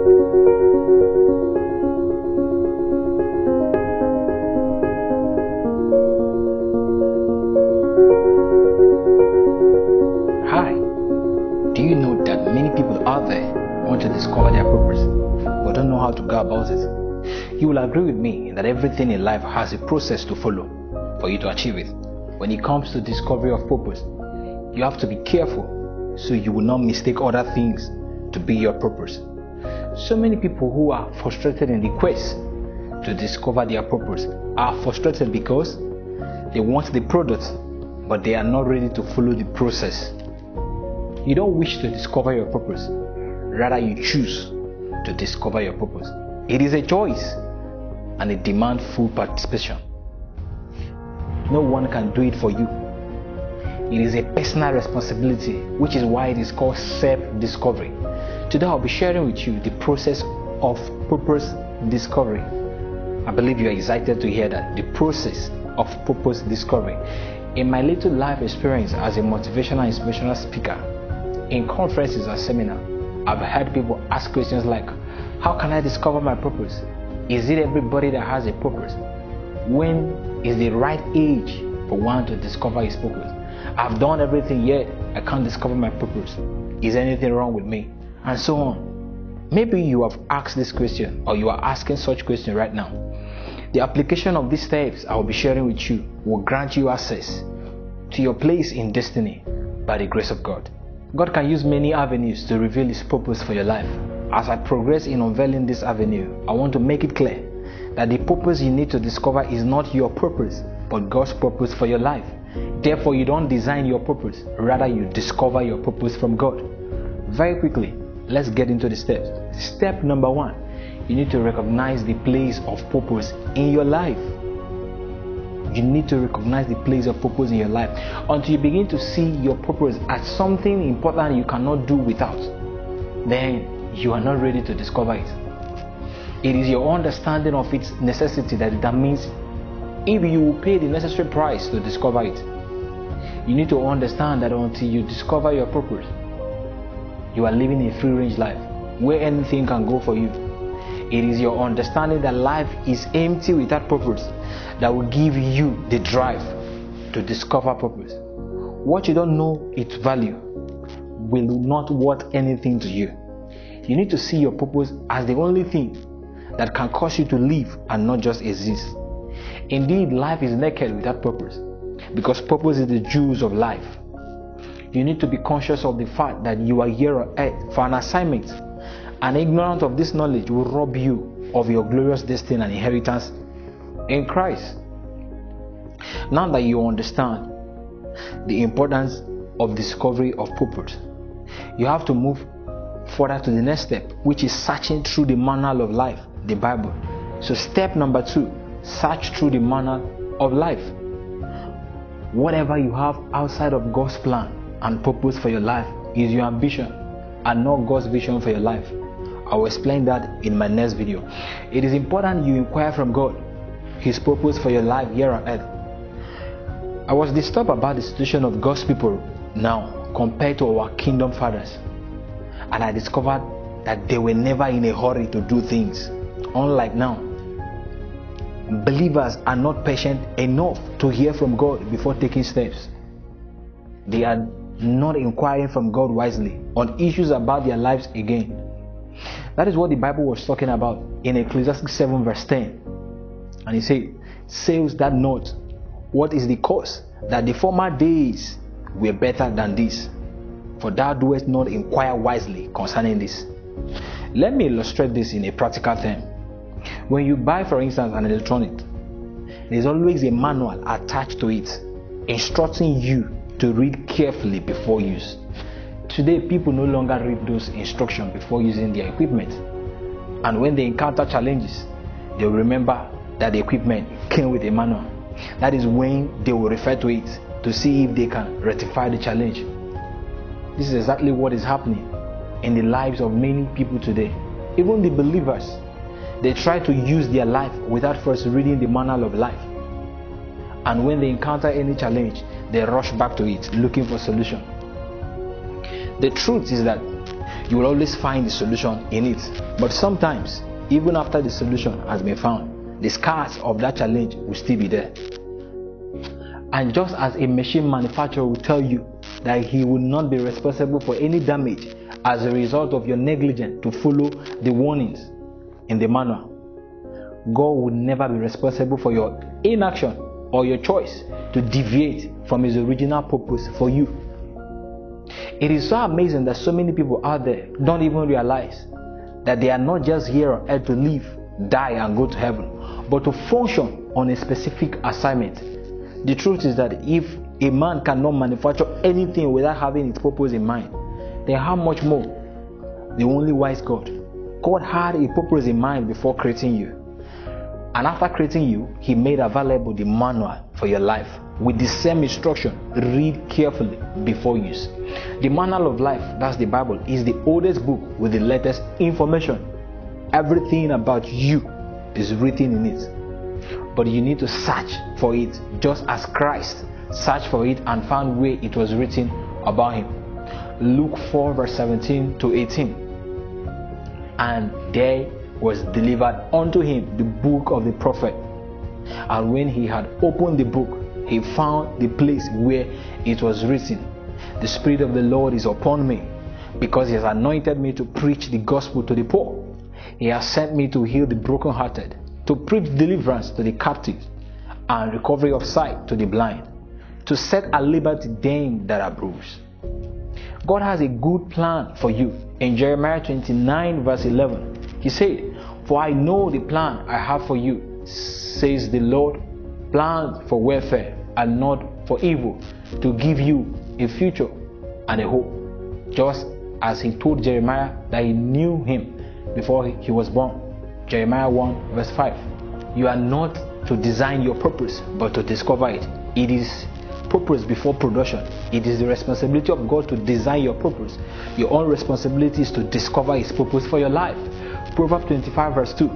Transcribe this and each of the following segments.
Hi, do you know that many people out there want to discover their purpose but don't know how to go about it? You will agree with me that everything in life has a process to follow for you to achieve it. When it comes to discovery of purpose, you have to be careful so you will not mistake other things to be your purpose. So many people who are frustrated in the quest to discover their purpose are frustrated because they want the product but they are not ready to follow the process. You don't wish to discover your purpose, rather you choose to discover your purpose. It is a choice and it demands full participation. No one can do it for you. It is a personal responsibility, which is why it is called self-discovery. Today I'll be sharing with you the process of purpose discovery. I believe you are excited to hear that, the process of purpose discovery. In my little life experience as a motivational and inspirational speaker, in conferences and seminars, I've heard people ask questions like, how can I discover my purpose? Is it everybody that has a purpose? When is the right age for one to discover his purpose? I've done everything yet I can't discover my purpose. Is anything wrong with me? And so on. Maybe you have asked this question or you are asking such question right now. The application of these steps I will be sharing with you will grant you access to your place in destiny by the grace of God. God can use many avenues to reveal His purpose for your life. As I progress in unveiling this avenue, I want to make it clear that the purpose you need to discover is not your purpose, but God's purpose for your life. Therefore, you don't design your purpose, rather you discover your purpose from God. Very quickly, let's get into the steps. Step number 1, you need to recognize the place of purpose in your life. You need to recognize the place of purpose in your life until you begin to see your purpose as something important you cannot do without. Then you are not ready to discover it. It is your understanding of its necessity that determines if you will pay the necessary price to discover it. You need to understand that until you discover your purpose, you are living a free-range life where anything can go for you. It is your understanding that life is empty without purpose that will give you the drive to discover purpose. What you don't know its value will not worth anything to you. You need to see your purpose as the only thing that can cause you to live and not just exist. Indeed, life is naked without purpose, because purpose is the jewels of life. You need to be conscious of the fact that you are here on earth for an assignment, and ignorance of this knowledge will rob you of your glorious destiny and inheritance in Christ. Now that you understand the importance of discovery of purpose, you have to move further to the next step, which is searching through the manual of life, the Bible. So step number 2, search through the manual of life. Whatever you have outside of God's plan and purpose for your life is your ambition and not God's vision for your life. I will explain that in my next video. It is important you inquire from God His purpose for your life here on earth. I was disturbed about the situation of God's people now compared to our kingdom fathers, and I discovered that they were never in a hurry to do things. Unlike now, believers are not patient enough to hear from God before taking steps. They are not inquiring from God wisely on issues about their lives again. That is what the Bible was talking about in Ecclesiastes 7 verse 10. And he said, "Sayest that not, what is the cause that the former days were better than this? For thou doest not inquire wisely concerning this." Let me illustrate this in a practical term. When you buy, for instance, an electronic, there is always a manual attached to it instructing you to read carefully before use. Today, people no longer read those instructions before using their equipment, and when they encounter challenges, they will remember that the equipment came with a manual. That is when they will refer to it to see if they can rectify the challenge. This is exactly what is happening in the lives of many people today. Even the believers, they try to use their life without first reading the manual of life, and when they encounter any challenge, they rush back to it looking for solution. The truth is that you will always find the solution in it. But sometimes, even after the solution has been found, the scars of that challenge will still be there. And just as a machine manufacturer will tell you that he will not be responsible for any damage as a result of your negligence to follow the warnings in the manual, God will never be responsible for your inaction or your choice to deviate from His original purpose for you. It is so amazing that so many people out there don't even realize that they are not just here on earth to live, die and go to heaven, but to function on a specific assignment. The truth is that if a man cannot manufacture anything without having its purpose in mind, then how much more the only wise God? God had a purpose in mind before creating you. And after creating you, He made available the manual for your life with the same instruction. Read carefully before use. The manual of life, that's the Bible, is the oldest book with the latest information. Everything about you is written in it. But you need to search for it, just as Christ searched for it and found where it was written about Him. Luke 4 verse 17 to 18. And there was delivered unto him the book of the prophet. And when he had opened the book, he found the place where it was written, the Spirit of the Lord is upon me, because He has anointed me to preach the gospel to the poor. He has sent me to heal the brokenhearted, to preach deliverance to the captives, and recovery of sight to the blind, to set at liberty them that are bruised. God has a good plan for you. In Jeremiah 29 verse 11, He said, "For I know the plan I have for you, says the Lord, plans for welfare and not for evil, to give you a future and a hope." Just as He told Jeremiah that He knew him before he was born. Jeremiah 1 verse 5. You are not to design your purpose, but to discover it. It is purpose before production. It is the responsibility of God to design your purpose. Your own responsibility is to discover His purpose for your life. Proverbs 25 verse 2.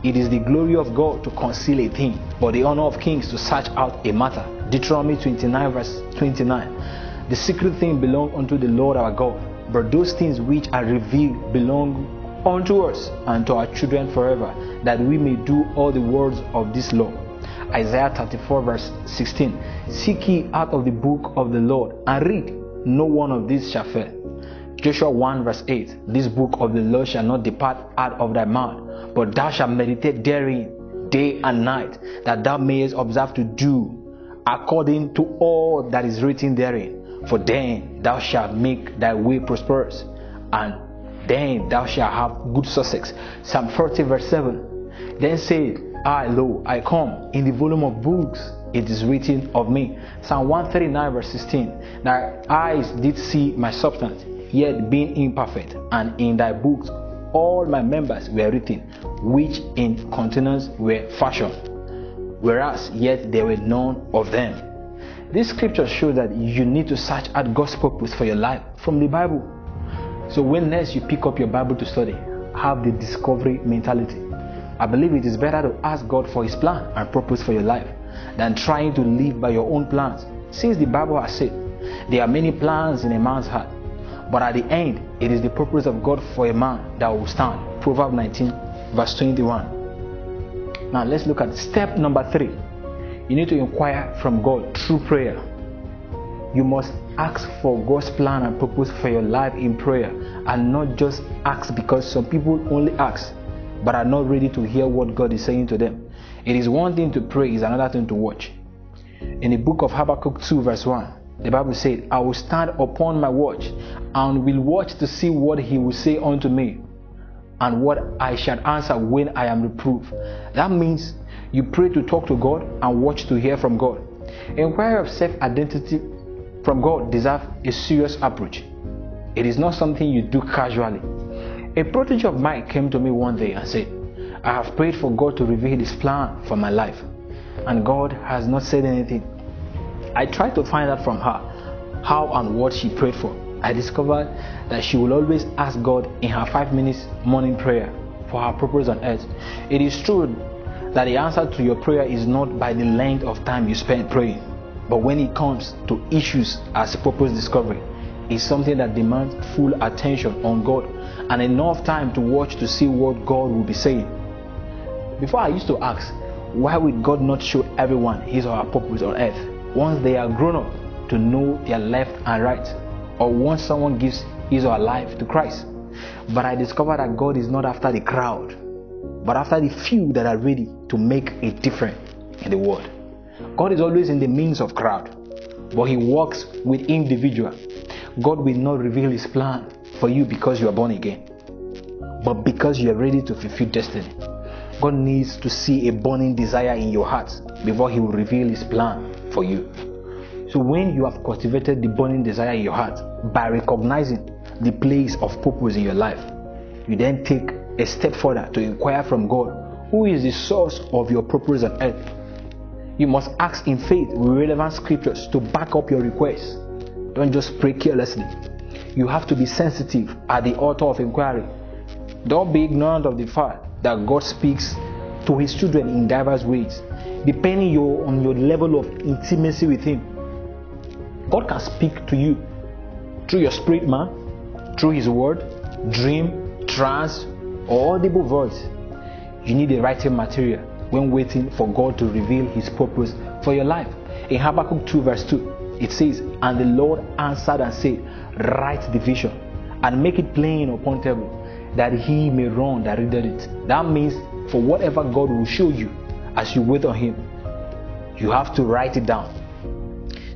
It is the glory of God to conceal a thing, but the honor of kings to search out a matter. Deuteronomy 29 verse 29. The secret thing belong unto the Lord our God, but those things which are revealed belong unto us and to our children forever, that we may do all the words of this law. Isaiah 34 verse 16. Seek ye out of the book of the Lord and read, no one of these shall fail. Joshua 1 verse 8. This book of the law shall not depart out of thy mouth, but thou shalt meditate therein day and night, that thou mayest observe to do according to all that is written therein. For then thou shalt make thy way prosperous, and then thou shalt have good success. Psalm 40 verse 7. Then said I, lo, I come, in the volume of books it is written of me. Psalm 139 verse 16. Thy eyes did see my substance, yet being imperfect, and in thy books all my members were written, which in continuance were fashioned, whereas yet there were none of them. This scripture shows that you need to search out God's purpose for your life from the Bible. So when next you pick up your Bible to study, have the discovery mentality. I believe it is better to ask God for His plan and purpose for your life than trying to live by your own plans. Since the Bible has said, there are many plans in a man's heart, but at the end, it is the purpose of God for a man that will stand. Proverbs 19 verse 21. Now let's look at step number 3. You need to inquire from God through prayer. You must ask for God's plan and purpose for your life in prayer, and not just ask because some people only ask but are not ready to hear what God is saying to them. It is one thing to pray, it's another thing to watch. In the book of Habakkuk 2 verse 1, the Bible said, I will stand upon my watch and will watch to see what He will say unto me, and what I shall answer when I am reproved. That means you pray to talk to God and watch to hear from God. Inquiry of self-identity from God deserves a serious approach. It is not something you do casually. A protege of mine came to me one day and said, I have prayed for God to reveal His plan for my life, and God has not said anything. I tried to find out from her how and what she prayed for. I discovered that she will always ask God in her 5 minutes morning prayer for her purpose on earth. It is true that the answer to your prayer is not by the length of time you spend praying, but when it comes to issues as purpose discovery, is something that demands full attention on God and enough time to watch to see what God will be saying. Before, I used to ask, why would God not show everyone his or her purpose on earth once they are grown up to know their left and right, or once someone gives his or her life to Christ? But I discovered that God is not after the crowd, but after the few that are ready to make a difference in the world. God is always in the midst of crowd, but he works with individual. God will not reveal his plan for you because you are born again, but because you are ready to fulfill destiny. God needs to see a burning desire in your heart before he will reveal his plan for you. So when you have cultivated the burning desire in your heart by recognizing the place of purpose in your life, you then take a step further to inquire from God, who is the source of your purpose on earth. You must ask in faith with relevant scriptures to back up your requests. Don't just pray carelessly. You have to be sensitive at the altar of inquiry. Don't be ignorant of the fact that God speaks to his children in diverse ways, depending on your level of intimacy with him. God can speak to you through your spirit man, through his word, dream, trance, or audible voice. You need the writing material when waiting for God to reveal his purpose for your life. In Habakkuk 2 verse 2, it says, "And the Lord answered and said, write the vision and make it plain upon table, that he may run that readeth it." That means for whatever God will show you as you wait on him, you have to write it down.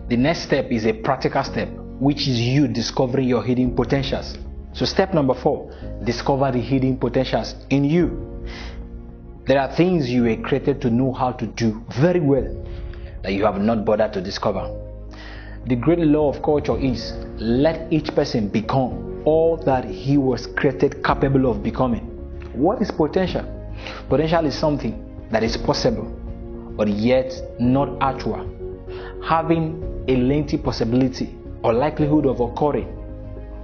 The next step is a practical step, which is you discovering your hidden potentials. So step number 4, discover the hidden potentials in you. There are things you were created to know how to do very well that you have not bothered to discover. The great law of culture is, let each person become all that he was created capable of becoming. What is potential? Potential is something that is possible, but yet not actual, having a lengthy possibility or likelihood of occurring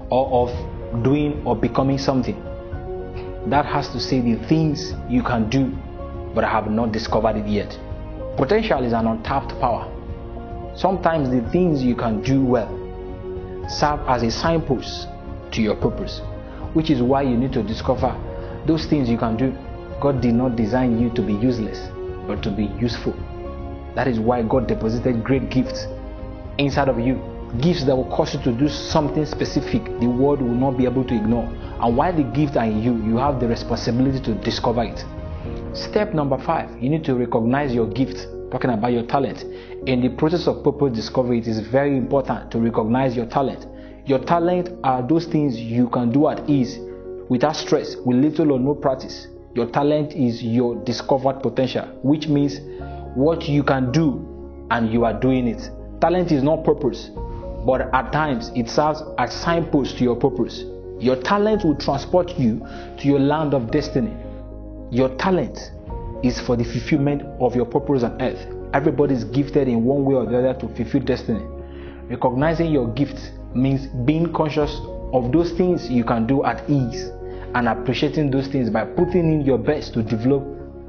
or of doing or becoming something. That has to say the things you can do, but I have not discovered it yet. Potential is an untapped power. Sometimes the things you can do well serve as a signpost to your purpose, which is why you need to discover those things you can do. God did not design you to be useless, but to be useful. That is why God deposited great gifts inside of you, gifts that will cause you to do something specific the world will not be able to ignore. And while the gift are in you, you have the responsibility to discover it. Step number 5, you need to recognize your gift. Talking about your talent. In the process of purpose discovery, it is very important to recognize your talent. Your talent are those things you can do at ease, without stress, with little or no practice. Your talent is your discovered potential, which means what you can do and you are doing it. Talent is not purpose, but at times it serves as signpost to your purpose. Your talent will transport you to your land of destiny. Your talent is for the fulfillment of your purpose on earth. Everybody is gifted in one way or the other to fulfill destiny. Recognizing your gift means being conscious of those things you can do at ease and appreciating those things by putting in your best to develop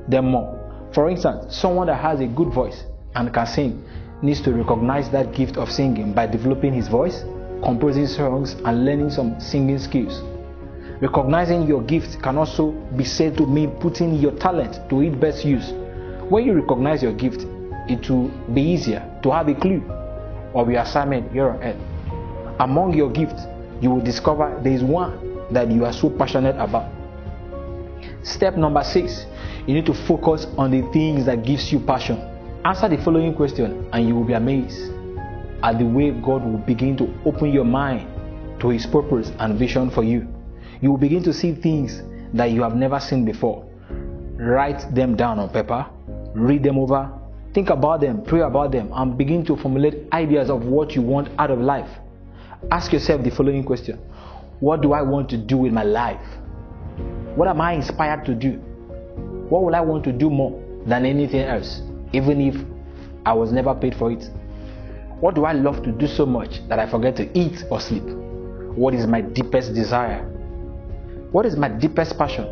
them more. For instance, someone that has a good voice and can sing needs to recognize that gift of singing by developing his voice, composing songs, and learning some singing skills. Recognizing your gift can also be said to mean putting your talent to its best use. When you recognize your gift, it will be easier to have a clue of your assignment here on earth. Among your gifts, you will discover there is one that you are so passionate about. Step number 6, you need to focus on the things that gives you passion. Answer the following question and you will be amazed at the way God will begin to open your mind to his purpose and vision for you. You will begin to see things that you have never seen before. Write them down on paper, read them over, think about them, pray about them, and begin to formulate ideas of what you want out of life. Ask yourself the following question: what do I want to do with my life? What am I inspired to do? What will I want to do more than anything else, even if I was never paid for it? What do I love to do so much that I forget to eat or sleep? What is my deepest desire? What is my deepest passion?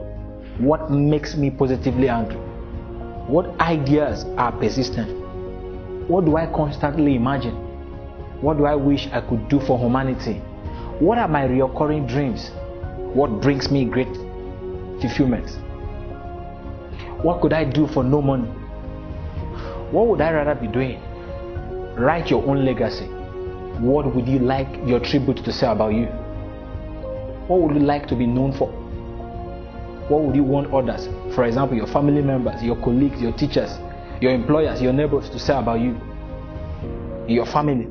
What makes me positively angry? What ideas are persistent? What do I constantly imagine? What do I wish I could do for humanity? What are my recurring dreams? What brings me great fulfillment? What could I do for no money? What would I rather be doing? Write your own legacy. What would you like your tribute to say about you? What would you like to be known for? What would you want others, for example, your family members, your colleagues, your teachers, your employers, your neighbors, to say about you? In your family,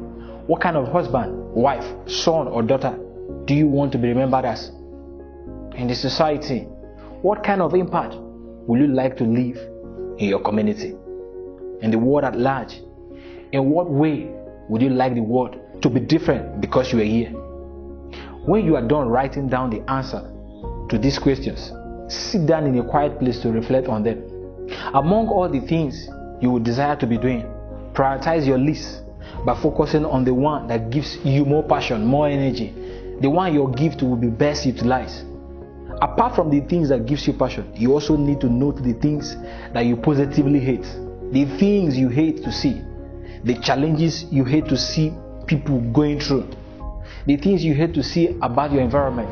what kind of husband, wife, son, or daughter do you want to be remembered as? In the society, what kind of impact will you like to leave in your community? In the world at large, in what way would you like the world to be different because you are here? When you are done writing down the answer to these questions, sit down in a quiet place to reflect on them. Among all the things you would desire to be doing, prioritize your list by focusing on the one that gives you more passion, more energy, the one your gift will be best utilized. Apart from the things that gives you passion, you also need to note the things that you positively hate, the things you hate to see, the challenges you hate to see people going through, the things you hate to see about your environment,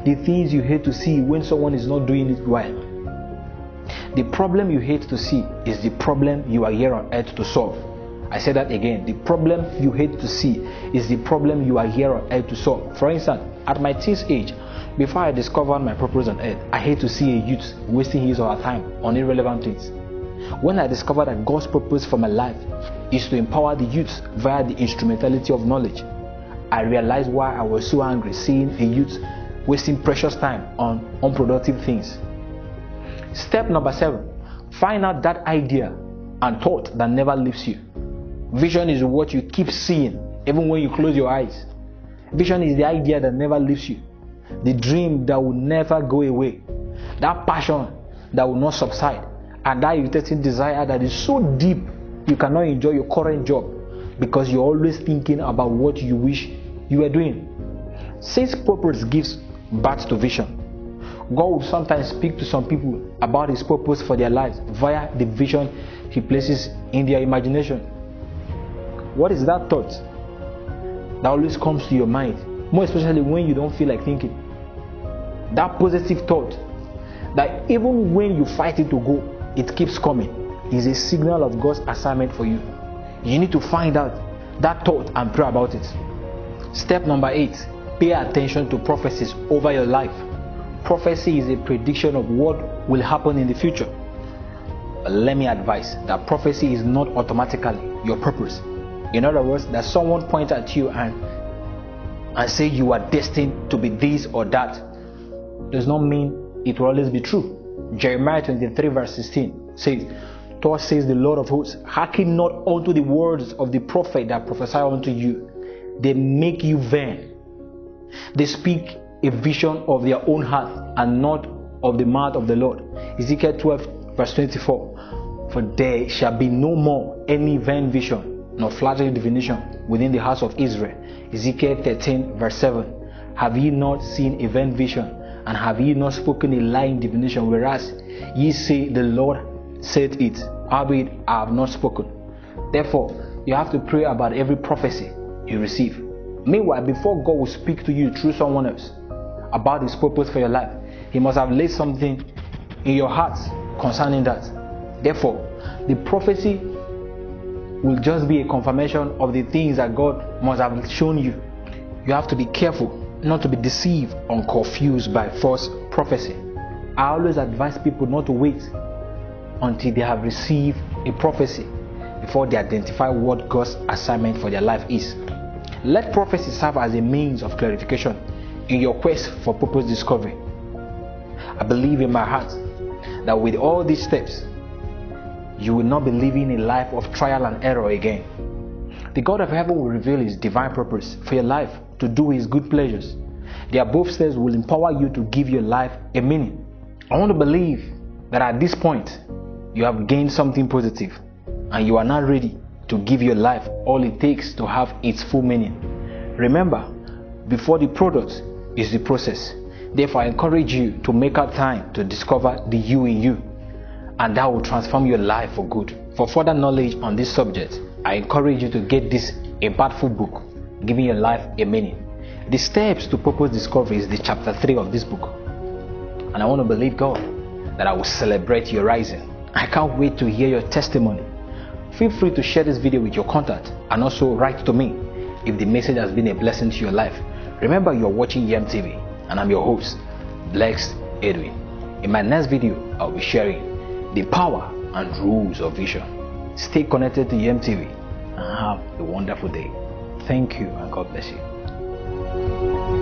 the things you hate to see when someone is not doing it well. The problem you hate to see is the problem you are here on earth to solve. I say that again. The problem you hate to see is the problem you are here on earth to solve. For instance, at my teens age, before I discovered my purpose on earth, I hate to see a youth wasting his or her time on irrelevant things. When I discovered that God's purpose for my life is to empower the youth via the instrumentality of knowledge, I realized why I was so angry seeing a youth wasting precious time on unproductive things. Step number 7, find out that idea and thought that never leaves you. Vision is what you keep seeing even when you close your eyes. Vision is the idea that never leaves you, the dream that will never go away, that passion that will not subside, and that irritating desire that is so deep you cannot enjoy your current job because you're always thinking about what you wish you were doing. Since purpose gives birth to vision, God will sometimes speak to some people about His purpose for their lives via the vision He places in their imagination. What is that thought that always comes to your mind, more especially when you don't feel like thinking? That positive thought that even when you fight it to go, it keeps coming, is a signal of God's assignment for you. You need to find out that thought and pray about it. Step number 8, pay attention to prophecies over your life. Prophecy is a prediction of what will happen in the future. But let me advise that prophecy is not automatically your purpose. In other words, that someone point at you and say you are destined to be this or that does not mean it will always be true. Jeremiah 23 verse 16 says, "Thus says the Lord of hosts, hearken not unto the words of the prophet that prophesy unto you. They make you vain. They speak a vision of their own heart and not of the mouth of the Lord." Ezekiel 12 verse 24, "For there shall be no more any vain vision, nor flattering divination within the house of Israel." Ezekiel 13 verse 7, "Have ye not seen a vain vision, and have ye not spoken a lying divination, whereas ye say the Lord said it, albeit I have not spoken?" Therefore, you have to pray about every prophecy you receive. Meanwhile, before God will speak to you through someone else about His purpose for your life, He must have laid something in your heart concerning that. Therefore, the prophecy will just be a confirmation of the things that God must have shown you. You have to be careful not to be deceived or confused by false prophecy. I always advise people not to wait until they have received a prophecy before they identify what God's assignment for their life is. Let prophecy serve as a means of clarification in your quest for purpose discovery. I believe in my heart that with all these steps, you will not be living a life of trial and error again. The God of heaven will reveal His divine purpose for your life to do His good pleasures. The above steps will empower you to give your life a meaning. I want to believe that at this point, you have gained something positive and you are now ready to give your life all it takes to have its full meaning. Remember, before the product is the process. Therefore, I encourage you to make out time to discover the you in you, and that will transform your life for good. For further knowledge on this subject, I encourage you to get this impactful book, Giving Your Life a Meaning. The steps to purpose discovery is the chapter 3 of this book. And I want to believe God that I will celebrate your rising. I can't wait to hear your testimony. Feel free to share this video with your contact and also write to me if the message has been a blessing to your life. Remember, you're watching YAEM TV and I'm your host, Blessed Edwin. In my next video, I'll be sharing the power and rules of vision. Stay connected to YAEM TV and have a wonderful day. Thank you and God bless you.